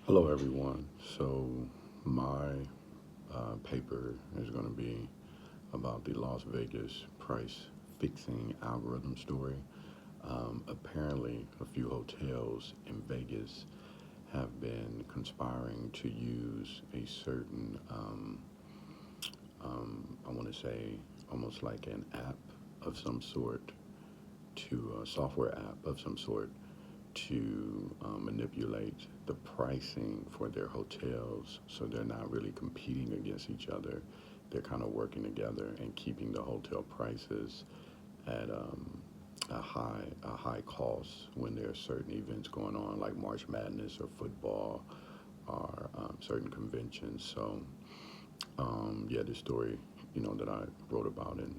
Hello, everyone. So, my paper is going to be about the Las Vegas price fixing algorithm story. Apparently, a few hotels in Vegas have been conspiring to use a certain, I want to say, almost like an app of some sort, to a software app of some sort to manipulate the pricing for their hotels so they're not really competing against each other. They're kind of working together and keeping the hotel prices at a high cost when there are certain events going on like March Madness or football or certain conventions. So yeah, the story that I wrote about and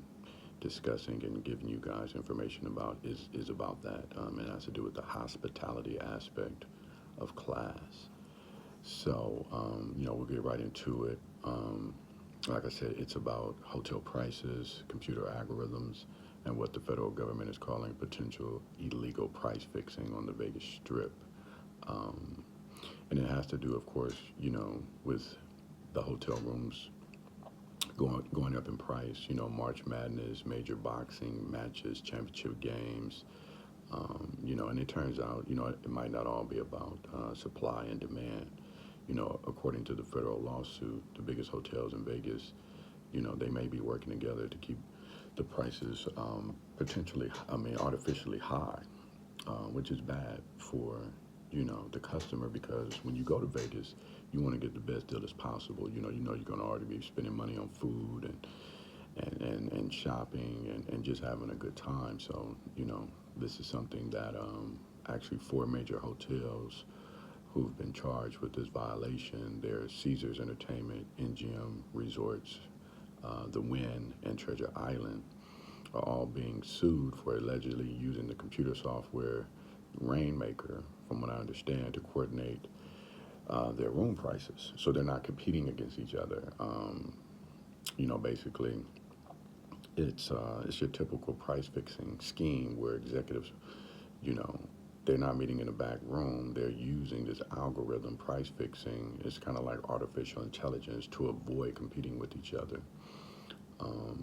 discussing and giving you guys information about is about that. It has to do with the hospitality aspect of class. So, we'll get right into it. Like I said, it's about hotel prices, computer algorithms, and what the federal government is calling potential illegal price fixing on the Vegas Strip. Um, and it has to do, of course, with the hotel rooms going up in price. March Madness, major boxing matches, championship games. And it turns out, it might not all be about supply and demand. According to the federal lawsuit, the biggest hotels in Vegas, they may be working together to keep the prices potentially, artificially high, which is bad for the customer because when you go to Vegas, you want to get the best deal as possible. You're going to already be spending money on food and shopping and just having a good time. So this is something that actually four major hotels who've been charged with this violation. There's Caesars Entertainment, MGM Resorts, The Wynn, and Treasure Island are all being sued for allegedly using the computer software Rainmaker, from what I understand, to coordinate their room prices. So they're not competing against each other. Basically, it's your typical price fixing scheme where executives, you know, they're not meeting in a back room. They're using this algorithm price fixing. It's kind of like artificial intelligence to avoid competing with each other.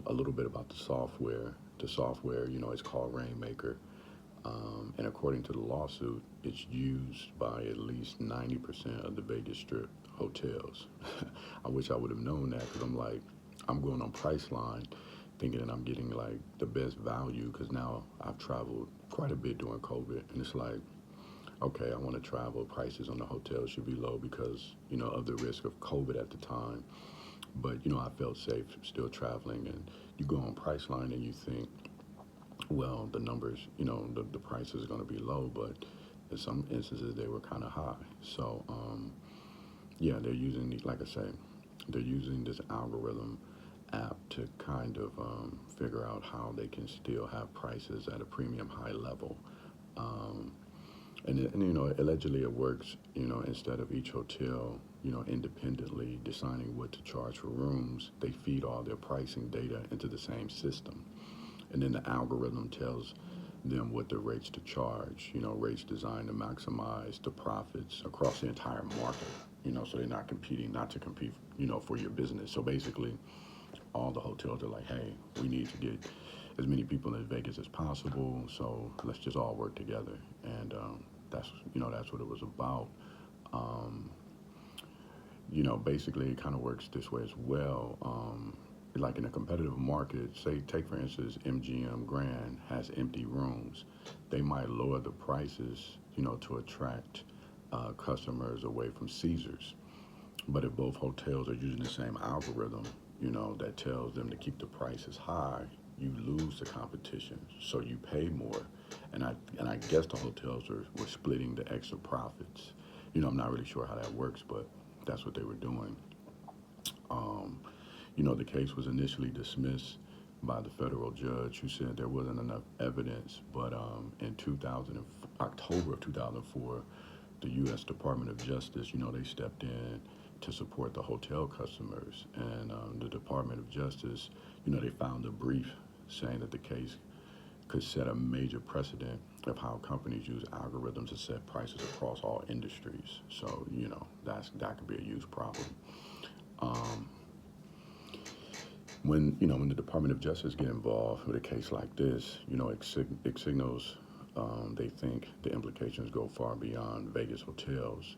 A little bit about the software. The software, is called Rainmaker. And according to the lawsuit, it's used by at least 90% of the Vegas Strip hotels. I wish I would have known that because I'm going on Priceline thinking that I'm getting like the best value because now I've traveled quite a bit during COVID. And it's like, okay, I want to travel. Prices on the hotels should be low because, of the risk of COVID at the time. But, I felt safe still traveling. And you go on Priceline and you think, well, the numbers, the price is going to be low, but in some instances they were kind of high. So, yeah, they're using, like I say, they're using this algorithm app to kind of figure out how they can still have prices at a premium high level. Um, allegedly it works, instead of each hotel, independently deciding what to charge for rooms, they feed all their pricing data into the same system and then the algorithm tells them what the rates to charge, rates designed to maximize the profits across the entire market, so they're not competing, not to compete, for your business. So basically, all the hotels are like, hey, we need to get as many people in Vegas as possible, so let's just all work together. And that's what it was about. Um, basically it kind of works this way as well. Like in a competitive market, say, take for instance, MGM Grand has empty rooms. They might lower the prices, to attract customers away from Caesars. But if both hotels are using the same algorithm, that tells them to keep the prices high, you lose the competition, so you pay more. And I guess the hotels were splitting the extra profits. I'm not really sure how that works, but that's what they were doing. Um, the case was initially dismissed by the federal judge who said there wasn't enough evidence, but in 2000, October of 2004, the U.S. Department of Justice, they stepped in to support the hotel customers, and the Department of Justice, they found a brief saying that the case could set a major precedent of how companies use algorithms to set prices across all industries. So that could be a huge problem. Um, when the Department of Justice get involved with a case like this, it signals they think the implications go far beyond Vegas hotels.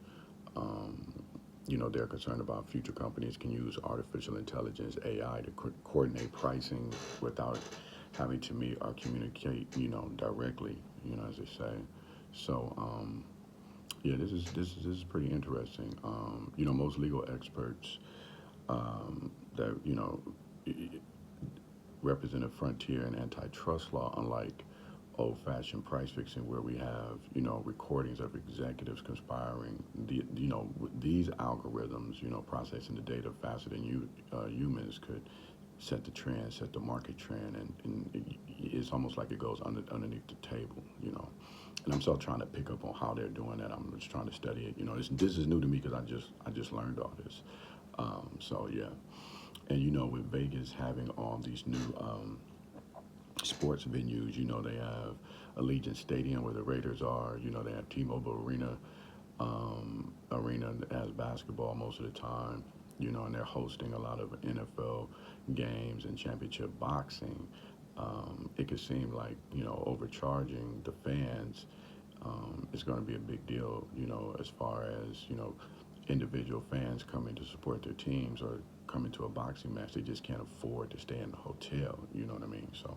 Um, they're concerned about future companies can use artificial intelligence (AI) to coordinate pricing without having to meet or communicate, directly, as they say. So yeah, this is pretty interesting. Most legal experts that represent a frontier in antitrust law, unlike old-fashioned price fixing where we have recordings of executives conspiring. These algorithms, processing the data faster than humans could set the trend, set the market trend, and it's almost like it goes underneath the table. And I'm still trying to pick up on how they're doing that. I'm just trying to study it. This is new to me because I just learned all this. So yeah, and with Vegas having all these new sports venues, they have Allegiant Stadium where the Raiders are. They have T-Mobile Arena as basketball most of the time. And they're hosting a lot of NFL games and championship boxing. It could seem like overcharging the fans is going to be a big deal. As far as individual fans coming to support their teams or coming to a boxing match, they just can't afford to stay in the hotel. You know what I mean? So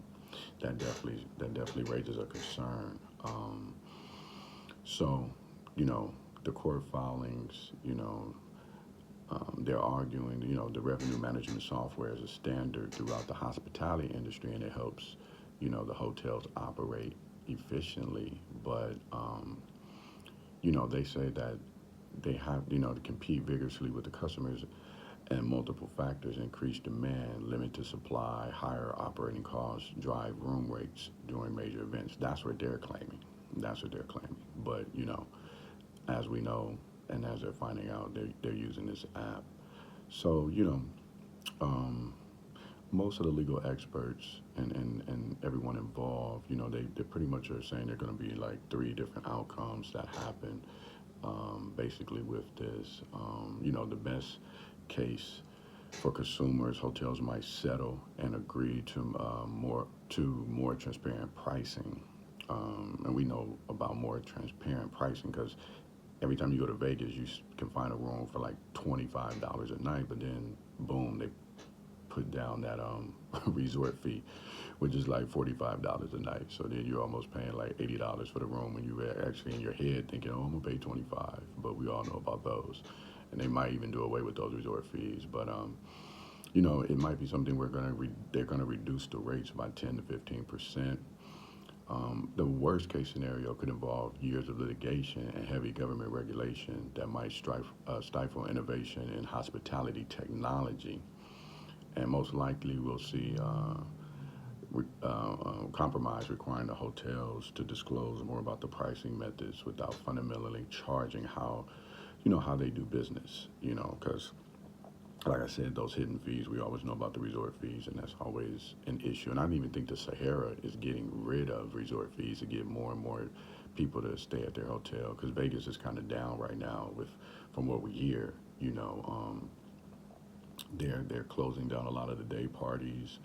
that definitely raises a concern. So the court filings, they're arguing, the revenue management software is a standard throughout the hospitality industry, and it helps, the hotels operate efficiently. But, they say that they have, to compete vigorously with the customers, and multiple factors: increased demand, limited supply, higher operating costs, drive room rates during major events. That's what they're claiming. That's what they're claiming. But, as we know, and as they're finding out, they're using this app. So, um, most of the legal experts and everyone involved, they pretty much are saying they're going to be like three different outcomes that happen basically with this. The best case for consumers, hotels might settle and agree to more transparent pricing. And we know about more transparent pricing because every time you go to Vegas, you can find a room for like $25 a night, but then boom, they put down that resort fee, which is like $45 a night. So then you're almost paying like $80 for the room, and you're actually in your head thinking, oh, I'm gonna pay 25. But we all know about those, and they might even do away with those resort fees. But it might be something they're gonna reduce the rates by 10 to 15%. The worst case scenario could involve years of litigation and heavy government regulation that might stifle innovation in hospitality technology. And most likely, we'll see compromise requiring the hotels to disclose more about the pricing methods without fundamentally charging how they do business. Because like I said, those hidden fees, we always know about the resort fees, and that's always an issue. And I don't even think the Sahara is getting rid of resort fees to get more and more people to stay at their hotel, because Vegas is kind of down right now from what we hear. They're closing down a lot of the day parties.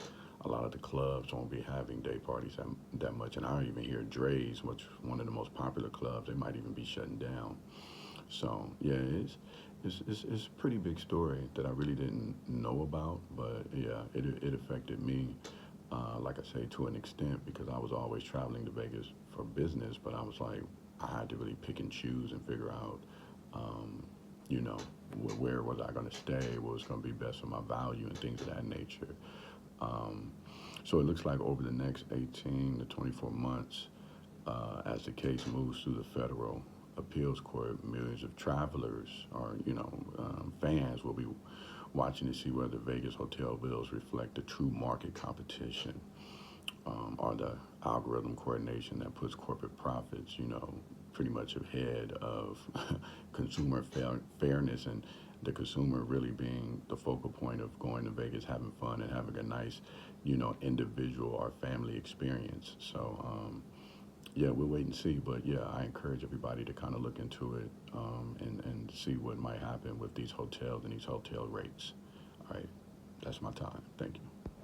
A lot of the clubs won't be having day parties that much. And I don't even hear Dre's, which one of the most popular clubs, they might even be shutting down. So yeah, it's a pretty big story that I really didn't know about, but yeah, it affected me, like I say, to an extent, because I was always traveling to Vegas for business, but I was like, I had to really pick and choose and figure out, um, you know, where was I going to stay, what was going to be best for my value, and things of that nature. Um, so it looks like over the next 18 to 24 months, as the case moves through the federal appeals court, millions of travelers or fans will be watching to see whether Vegas hotel bills reflect the true market competition, or the algorithm coordination that puts corporate profits, pretty much ahead of consumer fairness, and the consumer really being the focal point of going to Vegas, having fun, and having a nice, individual or family experience. So Yeah, we'll wait and see. But yeah, I encourage everybody to kind of look into it, and see what might happen with these hotels and these hotel rates. All right, that's my time. Thank you.